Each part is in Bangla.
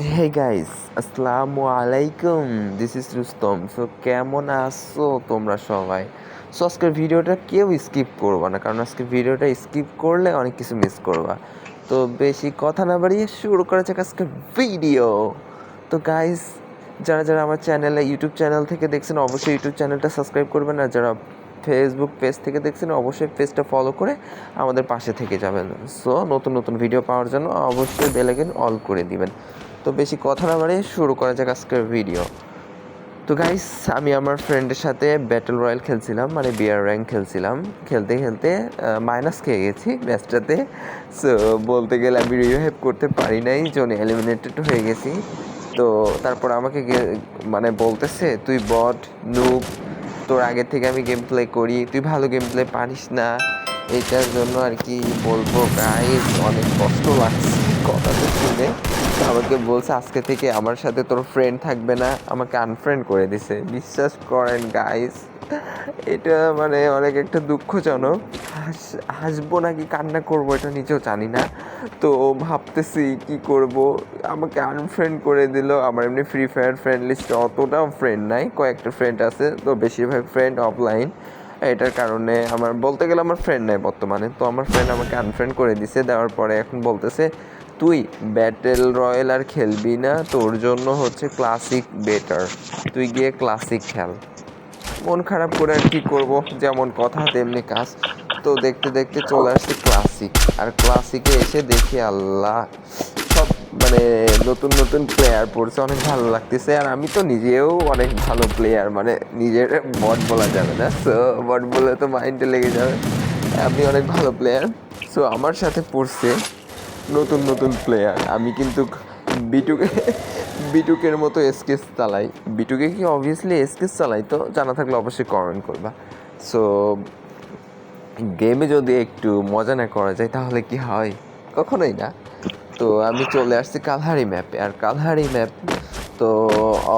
Hey guys, আসসালামু আলাইকুম। This is Rustam. সো কেমন আছো তোমরা সবাই? সো আজকের ভিডিওটা কেউ স্কিপ করবা না, কারণ আজকের ভিডিওটা স্কিপ করলে অনেক কিছু মিস করবা। তো বেশি কথা না বাড়িয়ে শুরু করা যাক আজকের ভিডিও। তো গাইস, যারা যারা আমার চ্যানেলে ইউটিউব চ্যানেল থেকে দেখছেন অবশ্যই ইউটিউব চ্যানেলটা সাবস্ক্রাইব করবেন, আর যারা ফেসবুক পেজ থেকে দেখছেন অবশ্যই পেজটা ফলো করে আমাদের পাশে থেকে যাবেন। সো নতুন নতুন ভিডিও পাওয়ার জন্য অবশ্যই বেল আইকন অল করে দিবেন। তো বেশি কথা না বাড়িয়ে শুরু করা যাক আজকের ভিডিও। তো গাইস, আমি আমার ফ্রেন্ডের সাথে ব্যাটল রয়্যাল খেলছিলাম, মানে বিয়ার র্যাঙ্ক খেলছিলাম। খেলতে খেলতে মাইনাস খেয়ে গেছি ম্যাচটাতে। সো বলতে গেলে আমি রিভাইভ করতে পারি নাই, জন্য এলিমিনেটেড হয়ে গেছি। তো তারপর আমাকে মানে বলতেছে, তুই বট নুব, তোর আগে থেকে আমি গেম প্লে করি, তুই ভালো গেম প্লে পারিস না। এইটার জন্য আর কি বলবো গাইস, অনেক কষ্ট লাগছে কথাটা শুনে। আমাকে বলছে আজকে থেকে আমার সাথে তোর ফ্রেন্ড থাকবে না, আমাকে আনফ্রেন্ড করে দিছে। বিশ্বাস করেন গাইস, এটা মানে অনেক একটা দুঃখজনক। হাসবো নাকি কান্না করবো এটা নিজেও জানি না। তো ভাবতেছি কি করব, আমাকে আনফ্রেন্ড করে দিল। আমার এমনি ফ্রি ফায়ার ফ্রেন্ড লিস্টে অতটাও ফ্রেন্ড নাই, কয়েকটা ফ্রেন্ড আছে, তো বেশিরভাগ ফ্রেন্ড অফলাইন। এটার কারণে আমার বলতে গেলে আমার ফ্রেন্ড নাই বর্তমানে। তো আমার ফ্রেন্ড আমাকে আনফ্রেন্ড করে দিছে, দেওয়ার পরে এখন বলতেছে তুই ব্যাটেল রয়্যাল আর খেলবি না, তোর জন্য হচ্ছে ক্লাসিক বেটার, তুই গিয়ে ক্লাসিক খেল। মন খারাপ করে আর কি করব, যেমন কথা তেমনি কাজ। তো দেখতে দেখতে চলে আসছি ক্লাসিক, আর ক্লাসিকে এসে দেখি আল্লাহ, সব মানে নতুন নতুন প্লেয়ার পড়ছে, অনেক ভালো লাগতেছে। আর আমি তো নিজেও অনেক ভালো প্লেয়ার, মানে নিজের বট বলা যাবে না, সো বট বলে তো মাইন্ডে লেগে যাবে। আমি অনেক ভালো প্লেয়ার। সো আমার সাথে পড়ছে নতুন নতুন প্লেয়ার। আমি কিন্তু বিটুকে বিটুকের মতো এসকেস চালাই। বিটুকে কি অবভিয়াসলি এসকেস চালাই, তো জানা থাকলে অবশ্যই কমেন্ট করবা। সো গেমে যদি একটু মজা না করা যায় তাহলে কি হয়? কখনোই না। তো আমি চলে আসছি কালহারি ম্যাপে, আর কালহারি ম্যাপ তো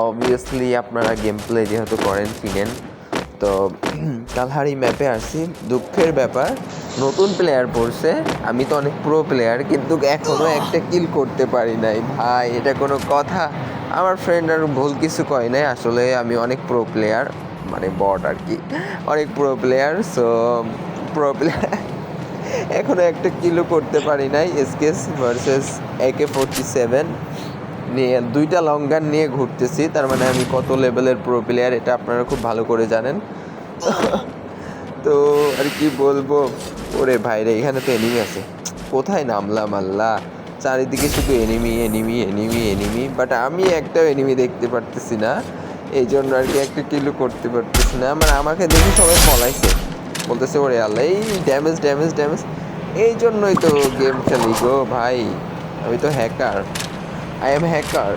অবভিয়াসলি আপনারা গেম প্লে যেহেতু করেন চিনেন। তো কালহারি ম্যাপে আসছি, দুঃখের ব্যাপার নতুন প্লেয়ার পড়ছে। আমি তো অনেক প্রো প্লেয়ার, কিন্তু এখনও একটা কিল করতে পারি নাই ভাই, এটা কোনো কথা? আমার ফ্রেন্ড আর ভুল কিছু কয় নাই, আসলে আমি অনেক প্রো প্লেয়ার, মানে বট আর কি, অনেক pro player. So pro player এখনও একটা কিলও করতে পারি নাই। এসকেস ভার্সেস AK-47 নিয়ে দুইটা লং গান নিয়ে ঘুরতেছি, তার মানে আমি কত লেভেলের প্রো প্লেয়ার এটা আপনারা খুব ভালো করে জানেন। তো আর কি বলবো, ওরে ভাইরে এখানে তো এনিমি আছে, কোথায় নামলাম আল্লাহ, চারিদিকে শুধু enemy enemy enemy enemy, but আমি একটাও এনিমি দেখতে পারতেছি না। এই জন্য আর কি একটা কিলও করতে পারতেছি না, মানে আমাকে দেখে সবাই পলাইছে, বলতেছে ওরে আল্লাহ এই ড্যামেজ ড্যামেজ ড্যামেজ। এই জন্যই তো গেম খেলি গো ভাই, আমি তো হ্যাকার, আই এম হ্যাকার।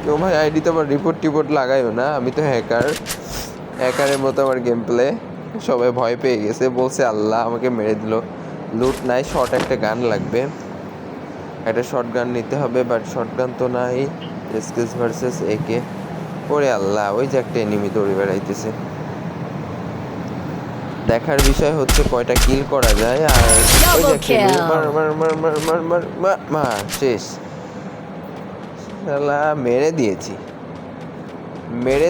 কেউ ভাই আইডিতে আবার রিপোর্ট টিপোর্ট লাগাইও না, আমি তো হ্যাকার, হ্যাকারের মতো আমার গেম প্লে। সবাই ভয় পেয়ে গেছে, বলছে আল্লাহ আমাকে মেরে দিল। লুট নাই, শর্ট একটা গান লাগবে, একটা শর্ট গান নিতে হবে, বাট শর্ট গান তো নাই। এসকেস ভার্সেস AK, ওরে আল্লাহ ওই যে একটা এনিমি দৌড়ে বেড়াইতেছে। দেখার বিষয় হচ্ছে কয়টা কিল করা যায়, আর ওই যে একটা এনিমি, মার মার মার মার মার মার মার মার, শেষ। শালা মেরে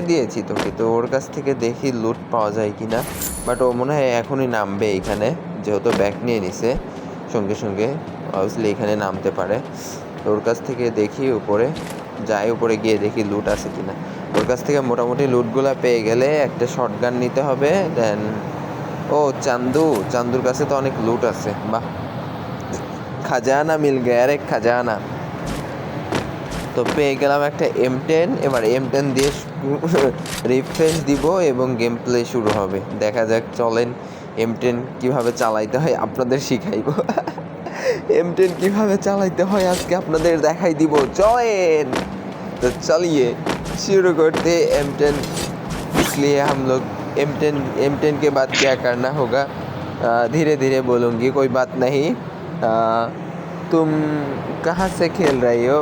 দিয়েছি তোকে। তো ওর কাছ থেকে দেখি লুট পাওয়া যায় কি না, বাট ও মনে হয় এখনই নামবে এইখানে, যেহেতু ব্যাক নিয়ে নিছে সঙ্গে সঙ্গে, অবভিয়াসলি এখানে নামতে পারে। তো ওর কাছ থেকে দেখি উপরে যাই, উপরে গিয়ে দেখি লুট আছে কিনা। ওর কাছ থেকে মোটামুটি লুটগুলা পেয়ে গেলে একটা শর্ট গান নিতে হবে, দেন ও চান্দুর কাছে তো অনেক লুট আছে, বাহ, খাজানা মিল গয়া রে খাজানা। তো পেয়ে গেলাম একটা M10, এবার M10 দিয়ে রিফ্রেশ দিব এবং গেম প্লে শুরু হবে। দেখা যাক, চলেন M10 কীভাবে চালাইতে হয় আপনাদের শিখাইব। M10 কীভাবে চালাইতে হয় আজকে আপনাদের দেখাই দিব, চলেন। तो चलिए शुरू करते M10। इसलिए हम लोग M10 के बाद क्या करना होगा, धीरे धीरे बोलूँगी, कोई बात नहीं। तुम कहाँ से खेल रही हो?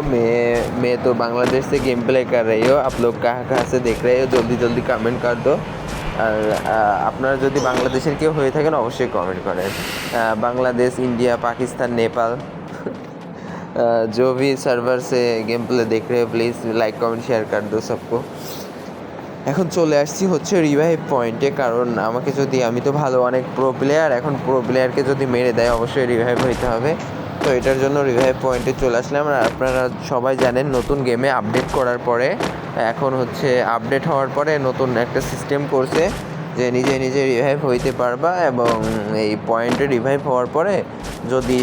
मैं तो बांग्लादेश से गेम प्ले कर रही हो। आप लोग कहाँ कहाँ से देख रहे हो जल्दी जल्दी कमेंट कर दो। আর আপনারা যদি বাংলাদেশের কেউ হয়ে থাকেন অবশ্যই কমেন্ট করেন। বাংলাদেশ, ইন্ডিয়া, পাকিস্তান, নেপাল, जो भी सर्वर से गेम प्ले देख रहे हो प्लीज़ लाइक कमेंट शेयर कर दो सबको। এখন চলে আসছি হচ্ছে রিভাইভ পয়েন্টে, কারণ আমাকে যদি, আমি তো ভালো অনেক প্রো প্লেয়ার, এখন প্রো প্লেয়ারকে যদি মেরে দেয় অবশ্যই রিভাইভ হইতে হবে। তো এটার জন্য রিভাইভ পয়েন্টে চলে আসলাম। আর আপনারা সবাই জানেন নতুন গেমে আপডেট করার পরে, এখন হচ্ছে আপডেট হওয়ার পরে নতুন একটা সিস্টেম করছে যে নিজে নিজে রিভাইভ হইতে পারবা, এবং এই পয়েন্টে রিভাইভ হওয়ার পরে যদি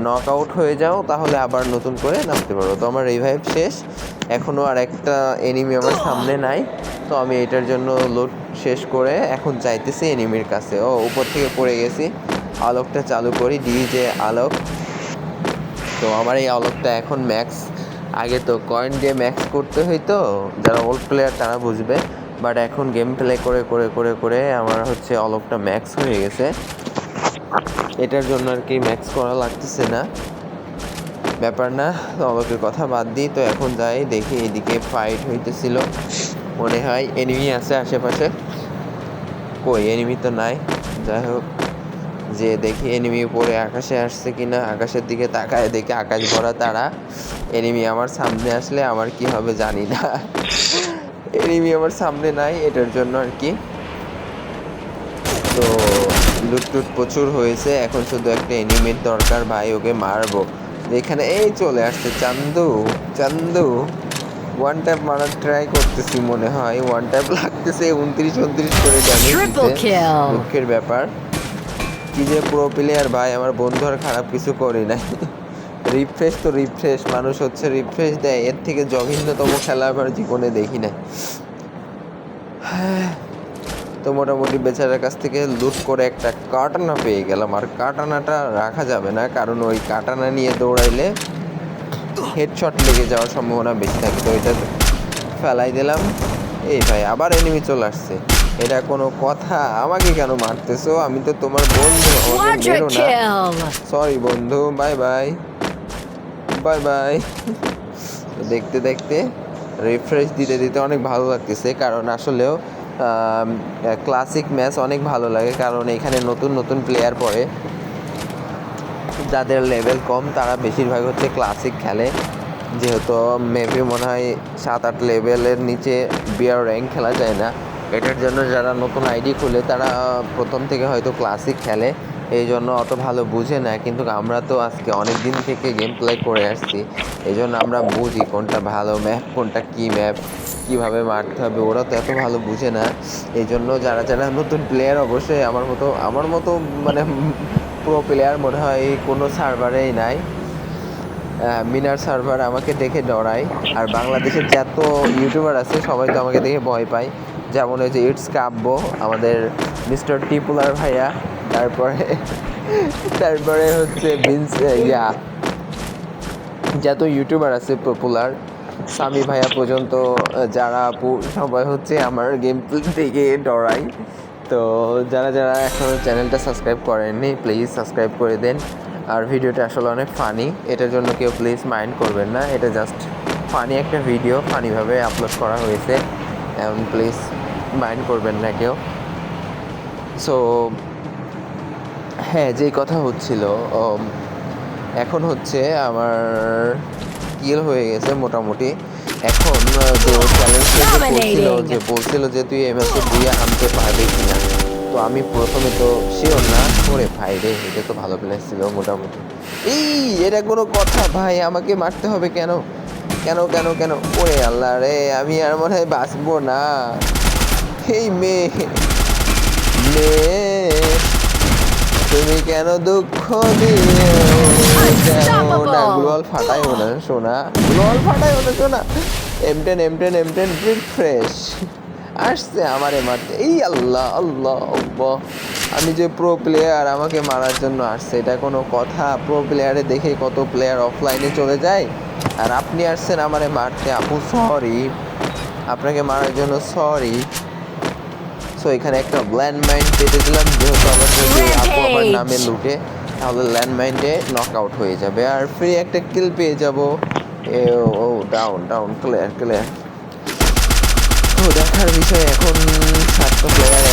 নক আউট হয়ে যাও তাহলে আবার নতুন করে নামতে পারো। তো আমার রিভাইভ শেষ, এখনও আর একটা এনিমি আমার সামনে নাই। তো আমি এটার জন্য লোড শেষ করে এখন চাইতেছি এনিমির কাছে। ও উপর থেকে পড়ে গেছি। আলোকটা চালু করি, ডিজে আলোক। তো আমার এই আলোকটা এখন ম্যাক্স, আগে তো কয়েন দিয়ে ম্যাক্স করতে হইতো, যারা ওল্ড প্লেয়ার তারা বুঝবে, বাট এখন গেম প্লে করে করে করে করে আমার হচ্ছে আলোকটা ম্যাক্স হয়ে গেছে। এটার জন্য আর কি ম্যাক্স করা লাগতেছে না, ব্যাপার না। আলোকের কথা বাদ দিই, তো এখন যাই দেখি এদিকে ফাইট হইতেছিল, মনে হয় এনিমি আছে আশেপাশে। কই এনিমি তো নাই, যাই হোক যে দেখি এনিমি উপরে আকাশে আসছে কিনা। আকাশের দিকে তাকায় দেখি আকাশ ভরা তারা। এনিমি আমার সামনে আসলে আমার কি হবে জানি না। এনিমি আমার সামনে নাই, এটার জন্য আর কি। তো লুটটুট প্রচুর হয়েছে, এখন শুধু একটা এনিমির দরকার ভাই, ওকে মারবো। এখানে এই চলে আসছে চান্দু। চান্দু ওয়ান ট্যাপ মারার ট্রাই করতেছি, মনে হয় ওয়ান ট্যাপ লাগতেছে, 29-29 করে ড্যামেজ দিতে। দুঃখের ব্যাপার, কি যে প্রো প্লেয়ার ভাই, আমার বন্ধু আর খারাপ কিছু করি নাই। রিফ্রেশ তো রিফ্রেশ, মানুষ হচ্ছে রিফ্রেশ দেয়, এর থেকে জঘন্যতম খেলা আমার জীবনে দেখি না। তো মোটামুটি বেচারার কাছ থেকে লুট করে একটা কাটানা পেয়ে গেলাম। আর কাটানাটা রাখা যাবে না, কারণ ওই কাটানা নিয়ে দৌড়াইলে হেডশট লেগে যাওয়ার সম্ভাবনা বেশি থাকে। তো এটা ফেলাই দিলাম। এই ভাই আবার এনিমি চলে আসছে, এটা কোনো কথা? আমাকে কেন মারতেছো? আমি তো তোমার বন্ধু, আমাকে মেরো না। সরি বন্ধু, বাই বাই বাই বাই। দেখতে দেখতে রিফ্রেশ দিতে দিতে অনেক ভালো লাগতেছে, কারণ আসলেও ক্লাসিক ম্যাচ অনেক ভালো লাগে, কারণ এখানে নতুন নতুন প্লেয়ার পড়ে, যাদের লেভেল কম তারা বেশিরভাগ হচ্ছে ক্লাসিক খেলে, যেহেতু মেবি মনে হয় 7-8 লেভেলের নিচে বিয়ার র্যাঙ্ক খেলা যায় না। এটার জন্য যারা নতুন আইডি খুলে তারা প্রথম থেকে হয়তো ক্লাসিক খেলে, এই জন্য অত ভালো বুঝে না। কিন্তু আমরা তো আজকে অনেক দিন থেকে গেম প্লে করে আসছি, এই জন্য আমরা বুঝি কোনটা ভালো ম্যাপ, কোনটা কী ম্যাপ, কীভাবে মারতে হবে। ওরা তো এত ভালো বুঝে না, এই জন্য যারা যারা নতুন প্লেয়ার, অবশ্যই আমার মতো মানে প্রো প্লেয়ার মনে হয় কোনো সার্ভারেই নাই। মিনার সার্ভার আমাকে দেখে ডরায়, আর বাংলাদেশের যত ইউটিউবার আছে সবাই তো আমাকে দেখে ভয় পায়। যেমন ওই যে ইটস কাব্য, আমাদের মিস্টার টিপুলার ভাইয়া, তারপরে হচ্ছে যত ইউটিউবার আছে পপুলার, সামি ভাইয়া পর্যন্ত, যারা আপু সবাই হচ্ছে আমার গেম প্লে দেখে ডরায়। তো যারা যারা এখনও চ্যানেলটা সাবস্ক্রাইব করেননি প্লিজ সাবস্ক্রাইব করে দেন। আর ভিডিওটা আসলে অনেক ফানি, এটার জন্য কেউ প্লিজ মাইন্ড করবেন না, এটা জাস্ট ফানি একটা ভিডিও, ফানিভাবে আপলোড করা হয়েছে, এখন প্লিজ মাইন্ড করবেন না কেউ। সো হ্যাঁ, যেই কথা হচ্ছিল, এখন হচ্ছে আমার কিল হয়ে গেছে মোটামুটি। এখন যে চ্যালেঞ্জ বলছিল যে তুই এই ম্যাচে বুইয়া আনতে পারবে কিনা, তো আমি প্রথমে তো শিওর না। ওরে ভাই রে, এটা তো ভালো প্লেয়ার ছিল মোটামুটি। এটা কোনো কথা ভাই, আমাকে মারতে হবে কেন কেন কেন কেন? ওরে আল্লাহ রে, আমি আর মনে হয় বাঁচবো না। এই মেয়ে, তুমি কেন দুঃখ দিয়ে গ্লোয়াল ফাটাইও না সোনা, গ্লোয়াল ফাটাইও না সোনা। M10 রিফ্রেশ আসছে আমারে মারতে। এই আল্লাহ আল্লাহ আল্লাহ, আমি যে প্রো প্লেয়ার, আমাকে মারার জন্য আসছে, এটা কোনো কথা? প্রো প্লেয়ারে দেখে কত প্লেয়ার অফলাইনে চলে যায়, আর আপনি আসছেন আমারে মারতে। আপু সরি, আপনাকে মারার জন্য সরি। সো এখানে একটা ল্যান্ডমাইন পেতে দিলাম, যেহেতু আমার যদি আপু আমার নামে লুটে তাহলে ল্যান্ডমাইনটে নক আউট হয়ে যাবে, আর ফ্রি একটা কিল পেয়ে যাব। ও ডাউন ডাউন, ক্লিয়ার ক্লিয়ার। তো দেখার বিষয়, এখন 7টা প্লেয়ার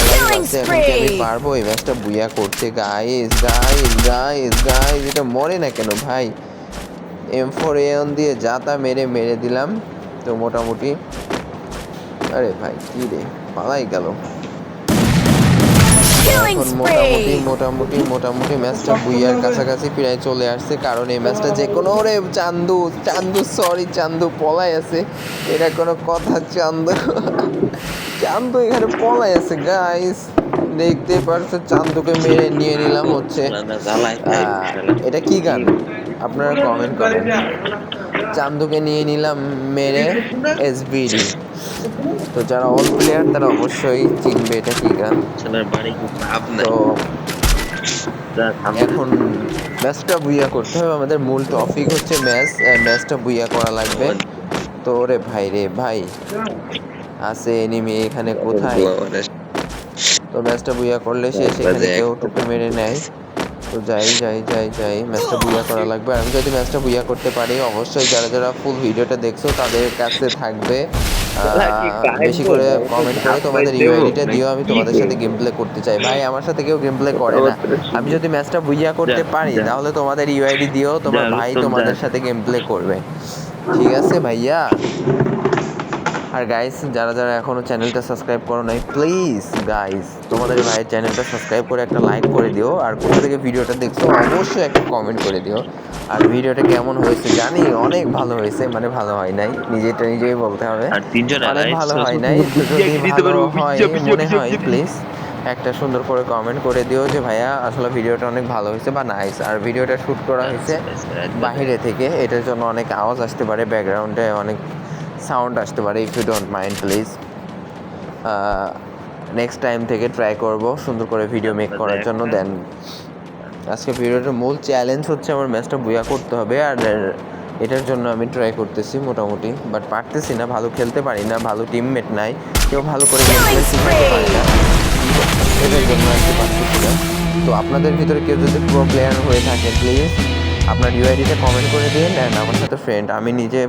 আছে, এখন কি আমি পারবো এই ম্যাচটা বুইয়া করতে? গাইস গাইস গাইস গাইস, এটা মরে না কেন ভাই? M4A1 দিয়ে যা তা মেরে দিলাম। তো মোটামুটি আরে ভাই কি রে পালাই গেল। এখন মোটামুটি ম্যাচটা বুইয়ার কাছাকাছি প্রায় চলে আসছে, কারণ এই ম্যাচটা যে কোনো ওরে চান্দু পলাই আছে, এটা কোনো কথা? চান্দু এখানে পলাই আছে গাইস, দেখতে পারছো। চান্দুকে মেরে নিয়ে নিলাম হচ্ছে এটা কি গান আপনারা কমেন্ট করেন। চান্দুকে নিয়ে নিলাম মেরে SBD। তো যারা অল প্লেয়ার তারা অবশ্যই চিনবে এটা কি গান। তো এখন ম্যাচটা বুইয়া করতে হবে, আমাদের মূল টপিক হচ্ছে ম্যাচটা বুইয়া করা লাগবে। তো রে ভাই আছে এনিমি এখানে কোথায়? তো ম্যাচটা বুইয়া করলে সে সেখানে কেউ টুকে মেরে নেয়। তো যাই ম্যাচটা বুইয়া করা লাগবে। আমি যদি ম্যাচটা বুইয়া করতে পারি, অবশ্যই যারা ফুল ভিডিওটা দেখছো তাদের কাছে থাকবে বেশি করে কমেন্ট করে তোমাদের ইউআইডিটা দিও, আমি তোমাদের সাথে গেম প্লে করতে চাই। ভাই আমার সাথে কেউ গেম প্লে করে না, আমি যদি ম্যাচটা বুইয়া করতে পারি তাহলে তোমাদের ইউআইডি দিও, তোমার ভাই তোমাদের সাথে গেম প্লে করবে, ঠিক আছে ভাইয়া? আর গাইস যারা এখনও চ্যানেলটা সাবস্ক্রাইব করো নাই, প্লিজ গাইস তোমাদের ভাইয়ের চ্যানেলটা সাবস্ক্রাইব করে একটা লাইক করে দিও, আর কোথা থেকে ভিডিওটা দেখছো অবশ্যই একটা কমেন্ট করে দিও। আর ভিডিওটা কেমন হয়েছে জানি অনেক ভালো হয়েছে, মানে ভালো হয় নাই, নিজেই বলতে হবে, অনেক ভালো হয় নাই। যদি ভালো হয় মনে হয় প্লিজ একটা সুন্দর করে কমেন্ট করে দিও যে ভাইয়া আসলে ভিডিওটা অনেক ভালো হয়েছে বা নাইস। আর ভিডিওটা শ্যুট করা হয়েছে বাইরে থেকে, এটার জন্য অনেক আওয়াজ আসতে পারে, ব্যাকগ্রাউন্ডে অনেক সাউন্ড আসতে পারে। If you don't mind please, next time থেকে ট্রাই করব সুন্দর করে ভিডিও মেক করার জন্য। দেন আজকে ভিডিওটার মূল চ্যালেঞ্জ হচ্ছে আমার ম্যাচটা বুইয়া করতে হবে, আর এটার জন্য আমি ট্রাই করতেছি মোটামুটি, বাট পারতেছি না, ভালো খেলতে পারি না, ভালো টিমমেট নাই, কেউ ভালো করে গেম প্লে শিখাতে পারে না, এটার জন্য আর কি পারতেছি না। তো আপনাদের ভিতরে কেউ যদি প্রো প্লেয়ার হয়ে থাকে প্লিজ আপনার ইউআইডিটা কমেন্ট করে দিন, অ্যান্ড আমার সাথে ফ্রেন্ড, আমি নিজে